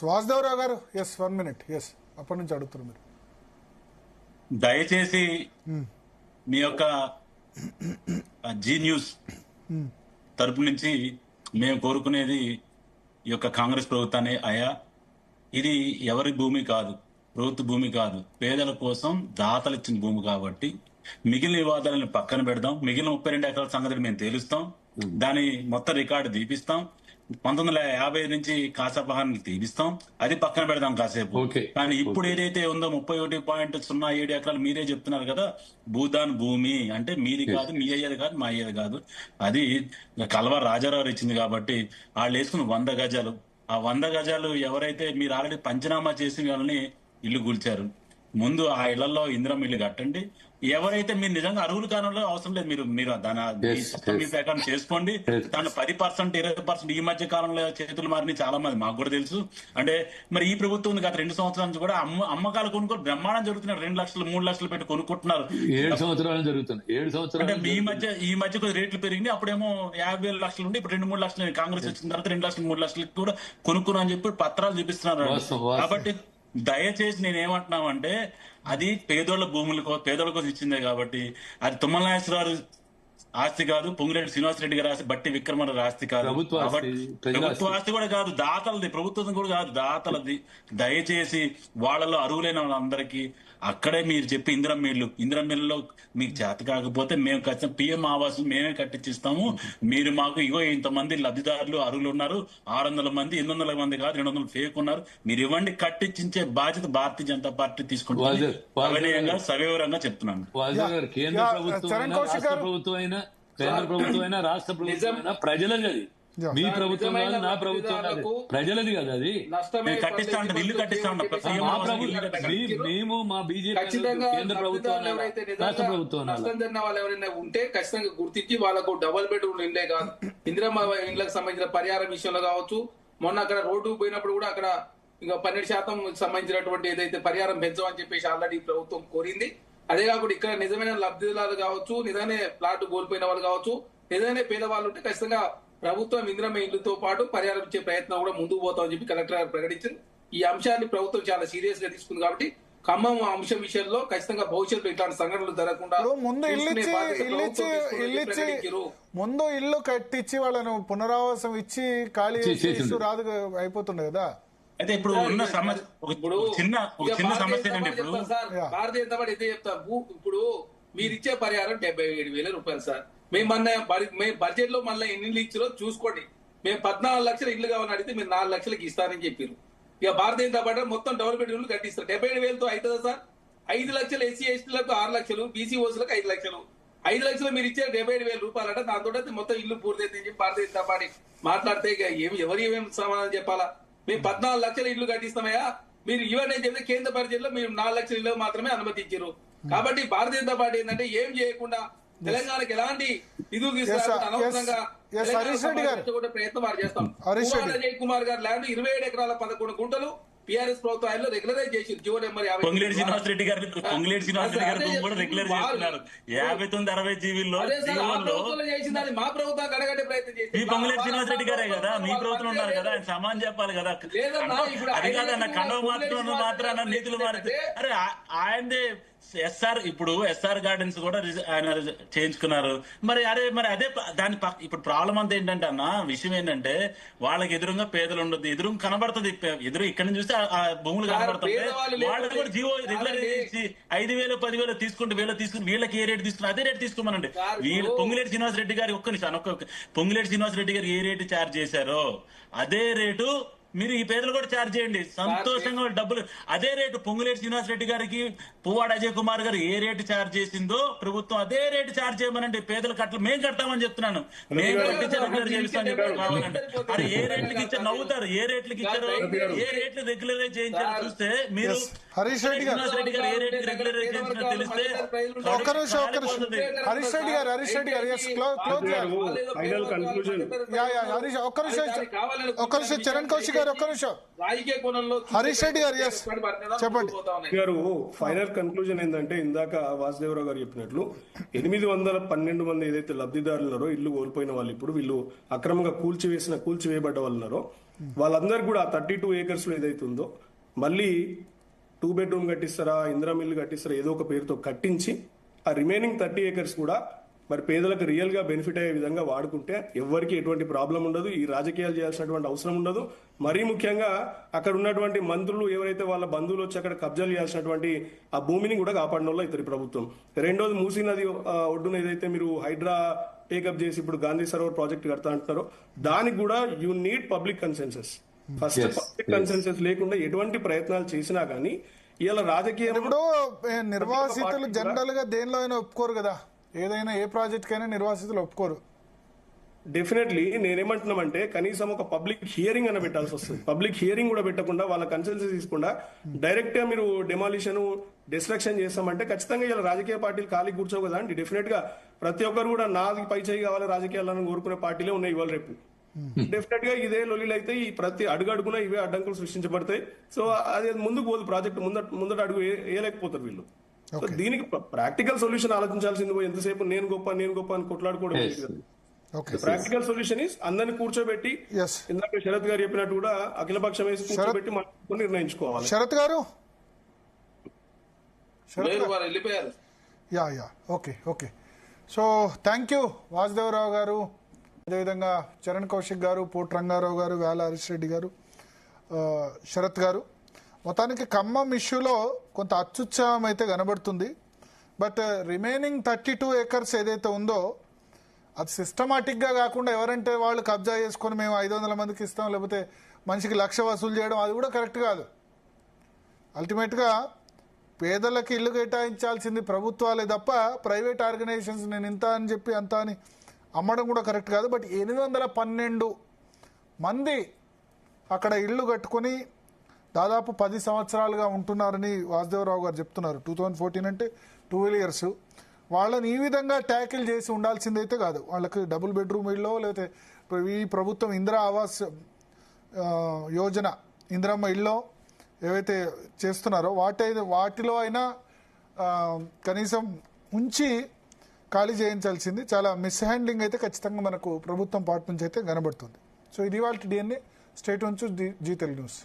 వాసుదేవరావు గారు yes 1 minute yes అప్పటి నుంచి అడుగుతున్నారు మీరు. దయచేసి మీ యొక్క జీ న్యూస్ తరపు నుంచి మేము కోరుకునేది ఈ యొక్క కాంగ్రెస్ ప్రభుత్వాన్ని అయ్యా, ఇది ఎవరి భూమి కాదు, ప్రభుత్వ భూమి కాదు, పేదల కోసం దాతలు ఇచ్చిన భూమి కాబట్టి మిగిలిన వివాదాలను పక్కన పెడదాం. మిగిలిన 32 ఎకరాల సంగతిని మేము తేలుస్తాం, దాని మొత్తం రికార్డు తీపిస్తాం. 1950 నుంచి కాసాపహాన్ని తీపిస్తాం, అది పక్కన పెడదాం కాసేపు. కానీ ఇప్పుడు ఏదైతే ఉందో 31.07 ఎకరాలు మీరే చెప్తున్నారు కదా, భూదాన్ భూమి అంటే మీది కాదు, మీ అయ్యేది కాదు, మా అయ్యేది కాదు, అది కల్వర్ రాజారావు ఇచ్చింది కాబట్టి వాళ్ళు వేసుకున్న 100 గజాలు. ఆ 100 గజాలు ఎవరైతే మీరు ఆల్రెడీ పంచనామా చేసిన వాళ్ళని ఇల్లు కూల్చారు, ముందు ఆ ఇళ్లలో ఇందిరం ఇల్లు కట్టండి. ఎవరైతే మీరు నిజంగా అర్హులు కానంలో అవసరం లేదు, మీరు దాని ప్రకారం చేసుకోండి. దాని 10% 20% ఈ మధ్య కాలంలో చేతులు మారిన చాలా మంది మాకు కూడా తెలుసు. అంటే మరి ఈ ప్రభుత్వం గత 2 సంవత్సరాల నుంచి కూడా అమ్మకాలు కొనుక్కొని బ్రహ్మాండం జరుగుతున్నారు. 2 లక్షలు 3 లక్షలు పెట్టి కొనుక్కుంటున్నారు. 7 సంవత్సరాలు జరుగుతుంది. 7 సంవత్సరాలు అంటే ఈ మధ్య కొద్ది రేట్లు పెరిగింది. అప్పుడేమో 50,000 లక్షలు ఉండి ఇప్పుడు 2-3 లక్షలు కాంగ్రెస్ వచ్చిన తర్వాత 2 లక్షలు 3 లక్షలకి కూడా కొనుక్కున్నా అని చెప్పి పత్రాలు చూపిస్తున్నారు. కాబట్టి దయచేసి నేనేమంటున్నామంటే అది పేదోళ్ల పేదోళ్ల కోసం ఇచ్చిందే కాబట్టి అది తుమ్మల నాగేశ్వరరావు ఆస్తి కాదు, పొంగిరెడ్డి శ్రీనివాసరెడ్డి గారి ఆస్తి, బట్టి విక్రమార్క ఆస్తి కాదు, ప్రభుత్వ ఆస్తి కూడా కాదు, దాతలది, ప్రభుత్వం కూడా కాదు, దాతలది. దయచేసి వాళ్ళలో అర్హులైన వాళ్ళందరికీ అక్కడే మీరు చెప్పి ఇందిరం మిల్లులో మీకు చేత కాకపోతే మేము ఖచ్చితంగా పిఎం ఆవాస్ మేమే కట్టించిస్తాము. మీరు మాకు ఇగో ఇంతమంది లబ్ధిదారులు అర్హులు ఉన్నారు, 600 మంది, 800 మంది కాదు, 200 ఫేక్ ఉన్నారు, మీరు ఇవ్వండి, కట్టించే బాధ్యత భారతీయ జనతా పార్టీ తీసుకుంటుంది. సవివరంగా చెప్తున్నాను. కేంద్ర ప్రభుత్వం అయినా రాష్ట్ర ప్రభుత్వం అయినా ప్రజలది, అది మీ ప్రభుత్వం కాదు, నా ప్రభుత్వం కాదు, ప్రజలది కదా. అది కట్టిస్తా ఉంటారు, ఇల్లు కట్టిస్తా ఉంటారు. మేము మా బీజేపీ కేంద్ర ప్రభుత్వం రాష్ట్ర ప్రభుత్వం నష్టం జరిగిన వాళ్ళు ఎవరైనా ఉంటే ఖచ్చితంగా గుర్తించి వాళ్ళకు డబుల్ బెడ్రూమ్ ఇల్లే కాదు, ఇందిరమ్మ ఇళ్లకు సంబంధించిన పరిహారం విషయంలో కావచ్చు. మొన్న అక్కడ రోడ్డు పోయినప్పుడు కూడా అక్కడ ఇంకా 12% సంబంధించినటువంటి ఏదైతే పరిహారం పెంచమని చెప్పేసి ఆల్రెడీ ప్రభుత్వం కోరింది. అదే కాకుండా ఇక్కడ నిజమైన లబ్ధిదారులు కావచ్చు, నిజంగానే ప్లాట్ కోల్పోయిన వాళ్ళు కావచ్చు, నిజంగానే పేదవాళ్ళు ఉంటే ఖచ్చితంగా ప్రభుత్వం ఇందిరమ్మ ఇల్లుతో పాటు పరిహారం ఇచ్చే ప్రయత్నం కూడా ముందుకు పోతామని చెప్పి కలెక్టర్ గారు ప్రకటించారు. ఈ అంశాన్ని ప్రభుత్వం చాలా సీరియస్ గా తీసుకుంది కాబట్టి ఖమ్మం అంశం విషయంలో ఖచ్చితంగా భవిష్యత్తులో ఇట్లాంటి సంఘటనలు జరగకుండా ముందు ఇల్లు కట్టించి వాళ్ళను పునరావాసం ఇచ్చి ఖాళీ రాదు అయిపోతుండే కదా. అయితే ఇప్పుడు ఉన్న సమస్య చిన్న సమస్య భారతీయ జనతా పార్టీ అయితే చెప్తాం. ఇప్పుడు మీరు ఇచ్చే పరిహారం 77,000 రూపాయలు సార్. మేము బడ్జెట్ లో మళ్ళీ ఎన్ని ఇచ్చిరో చూసుకోండి. మేము 14 లక్షల ఇల్లు కావాలని అడిగితే మీరు 4 లక్షలకి ఇస్తారని చెప్పారు. ఇక భారతీయ జనతా పార్టీ మొత్తం డెవలప్మెంట్ ఇల్లు కట్టిస్తారు. 77,000తో అవుతుందా సార్? 5 లక్షలు ఎస్సీ ఎస్టీలకు 6 లక్షలు, బీసీ ఓసీలకు 5 లక్షలు. 5 లక్షలు మీరు ఇచ్చే 77,000 రూపాయలు అంటే దాంతో మొత్తం ఇల్లు పూర్తయితే భారతీయ జనతా పార్టీ మాట్లాడితే ఏమేమి సమాధానం చెప్పాలా? మేము 14 లక్షల ఇల్లు కట్టిస్తామయ్యా, మీరు ఇవన్నీ చెప్తే కేంద్ర పరిషత్లో మీరు 4 లక్షల ఇల్లు మాత్రమే అనుమతించారు. కాబట్టి భారతీయ జనతా పార్టీ ఏంటంటే ఏం చేయకుండా తెలంగాణకి ఎలాంటి నిధులు తీసుకురాకుండా అనవసరంగా ప్రయత్నం వారు చేస్తాం. అజయ్ కుమార్ గారు ల్యాండ్ 27 ఎకరాల 11 గుంటలు టీఆర్ఎస్ ప్రభుత్వం రెగ్యులరైజ్ చేసి జీవో నెంబర్ పొంగిలేటి శ్రీనివాసరెడ్డి గారు కూడా రెగ్యులర్ చేస్తున్నారు. 59-60 జీవీల్లో చేసిందని మా ప్రభుత్వం అడగట్టే ప్రయత్నం చేసి పొంగిలేటి శ్రీనివాసరెడ్డి గారే కదా, మీ ప్రభుత్వం ఉన్నారు కదా, ఆయన సమానం చెప్పాలి కదా. అది కాదన్న కండవ మాత్రాన నీతులు మారితే అరే ఆయనదే ఇప్పుడు ఎస్ఆర్ గార్డెన్స్ కూడా ఆయన చేయించుకున్నారు. మరి అదే దాని ఇప్పుడు ప్రాబ్లం అంతా ఏంటంటే అన్న విషయం ఏంటంటే వాళ్ళకి ఎదురుగా పేదలు ఉండదు, ఎదురు కనబడుతుంది, ఇక్కడ నుంచి చూస్తే ఆ భూములు కనబడుతుంది. వాళ్ళకి కూడా జీవో రెగ్యులర్ ఇచ్చి 5,000 10,000 తీసుకుంటే వీళ్ళకి ఏ రేటు తీసుకున్నారు అదే రేటు తీసుకోమనండి. పొంగిలేటి శ్రీనివాసరెడ్డి గారి పొంగిలేటి శ్రీనివాసరెడ్డి గారు ఏ రేటు ఛార్జ్ చేశారో అదే రేటు మీరు ఈ పేదలు కూడా ఛార్జ్ చేయండి, సంతోషంగా డబ్బులు. అదే రేటు పొంగులేటి శ్రీనివాసరెడ్డి గారికి పువ్వాడ అజయ్ కుమార్ గారు ఏ రేటు ఛార్జ్ చేసిందో ప్రభుత్వం అదే రేటు ఛార్జ్ చేయమనండి. పేదల కట్టలు మేము కడతామని చెప్తున్నాను, మేము కట్టించే రెగ్యులర్ చేయిస్తామని చెప్పారు. కావాలంటే అది ఏ రేట్లకి ఇచ్చారు నవ్వుతారు, ఏ రేట్లకి ఇచ్చారు, ఏ రేట్లు రెగ్యులరైజ్ చేయించారు చూస్తే మీరు శ్రీనివాసరెడ్డి గారు ఏ రేట్కి రెగ్యులరైజ్ చేయించారో తెలిస్తే. చరణ్ కౌశిక్ గారు హరీష్ రెడ్డి గారు చెప్పండి గారు. ఫైనల్ కన్క్లూజన్ ఏంటంటే ఇందాక వాసుదేవరావు గారు చెప్పినట్లు 812 మంది ఏదైతే లబ్ధిదారులు ఉన్నారో ఇల్లు కోల్పోయిన వాళ్ళు ఇప్పుడు వీళ్ళు అక్రమంగా కూల్చివేయబడ్డ వాళ్ళు ఉన్నారో వాళ్ళందరికీ కూడా 32 acres లో ఏదైతే ఉందో మళ్ళీ 2 bedroom కట్టిస్తారా, ఇందిరా మిల్లు కట్టిస్తారా, ఏదో ఒక పేరుతో కట్టించి ఆ రిమైనింగ్ 30 acres కూడా మరి పేదలకు రియల్ గా బెనిఫిట్ అయ్యే విధంగా వాడుకుంటే ఎవరికి ఎటువంటి ప్రాబ్లం ఉండదు, ఈ రాజకీయాలు చేయాల్సినటువంటి అవసరం ఉండదు. మరీ ముఖ్యంగా అక్కడ ఉన్నటువంటి మంత్రులు ఎవరైతే వాళ్ళ బంధువులు వచ్చి అక్కడ కబ్జాలు చేయాల్సినటువంటి ఆ భూమిని కూడా కాపాడిన వాళ్ళు అవుతారు ప్రభుత్వం. రెండోది మూసీ నది ఒడ్డున ఏదైతే మీరు హైడ్రా టేకప్ చేసి ఇప్పుడు గాంధీ సరోవర్ ప్రాజెక్ట్ కడతా అంటున్నారో దానికి కూడా you need public consensus. First public consensus లేకుండా ఎటువంటి ప్రయత్నాలు చేసినా గానీ ఇలా రాజకీయం. ఇప్పుడు నిర్వాసితులు జనరల్ గా దేనిలో అయినా ఒప్పుకోరు కదా, ఏదైనా ఏ ప్రాజెక్ట్ కైనా నిర్వాసితులు ఒప్పుకోరు. డెఫినెట్లీ నేనేమంటున్నామంటే కనీసం ఒక పబ్లిక్ హియరింగ్ అని పెట్టాల్సి వస్తుంది. పబ్లిక్ హియరింగ్ కూడా పెట్టకుండా వాళ్ళ కన్సల్టెన్సీ తీసుకుండా డైరెక్ట్ గా మీరు డెమాలిషన్ డిస్ట్రక్షన్ చేస్తామంటే ఖచ్చితంగా ఇలా రాజకీయ పార్టీలు ఖాళీ కూర్చోవు కదా అండి. డెఫినెట్ గా ప్రతి ఒక్కరు కూడా నాది పై చేయి కావాలి రాజకీయాలను కోరుకునే పార్టీలే ఉన్నాయి ఇవాళ రేపు. డెఫినెట్ గా ఇదే లొల్లిలు అయితే ఈ ప్రతి అడుగున ఇవే అడ్డంకులు సృష్టించబడతాయి. సో అది ముందుకు పోదు, ప్రాజెక్ట్ ముందట అడుగు వేయలేకపోతారు వీళ్ళు. సో దీనికి ప్రాక్టికల్ సొల్యూషన్ ఆలోచించాల్సింది పోయి ఎంతసేపు నేను గొప్ప అని కొట్లాడుకోవడం. ప్రాక్టికల్ సొల్యూషన్ ఇస్ అందరిని కూర్చోబెట్టి ఇందాక శరత్ గారు చెప్పినట్టు కూడా అఖిలపక్షం వేసి కూర్చోబెట్టి మనం నిర్ణయించుకోవాలి. శరత్ గారు వెళ్ళిపోయారు. Okay. So thank you Vasudevarao గారు, అదేవిధంగా చరణ్ కౌశిక్ గారు, పోట్ రంగారావు గారు, వేల హరీష్ రెడ్డి గారు, శరత్ గారు. మొత్తానికి ఖమ్మం ఇష్యూలో కొంత అత్యుత్సాహం అయితే కనబడుతుంది. బట్ రిమైనింగ్ 32 acres ఏదైతే ఉందో అది సిస్టమాటిక్గా కాకుండా ఎవరంటే వాళ్ళు కబ్జా చేసుకొని మేము 500 మందికి ఇస్తాం, లేకపోతే మనిషికి 1,00,000 వసూలు చేయడం అది కూడా కరెక్ట్ కాదు. అల్టిమేట్గా పేదలకు ఇల్లు కేటాయించాల్సింది ప్రభుత్వాలే తప్ప ప్రైవేట్ ఆర్గనైజేషన్స్ నేను ఇంత అని చెప్పి అంత అని అమ్మడం కూడా కరెక్ట్ కాదు. బట్ 812 మంది అక్కడ ఇళ్ళు కట్టుకొని దాదాపు 10 సంవత్సరాలుగా ఉంటున్నారని వాసుదేవరావు గారు చెప్తున్నారు. 2014 అంటే 12 years. వాళ్ళని ఈ విధంగా ట్యాకిల్ చేసి ఉండాల్సిందైతే కాదు. వాళ్ళకి డబుల్ బెడ్రూమ్ ఇళ్ళో లేకపోతే ఈ ప్రభుత్వం ఇందిరా ఆవాస్ యోజన ఇందిరమ్మ ఇళ్ళో ఏవైతే చేస్తున్నారో వాటిలో అయినా కనీసం ఉంచి ఖాళీ చేయించాల్సింది. చాలా మిస్హ్యాండ్లింగ్ అయితే ఖచ్చితంగా మనకు ప్రభుత్వం పార్ట్ నుంచి అయితే కనబడుతుంది. సో ఇది వాళ్ళ DNA. స్టేట్ నుంచి జీ తెలుగు న్యూస్.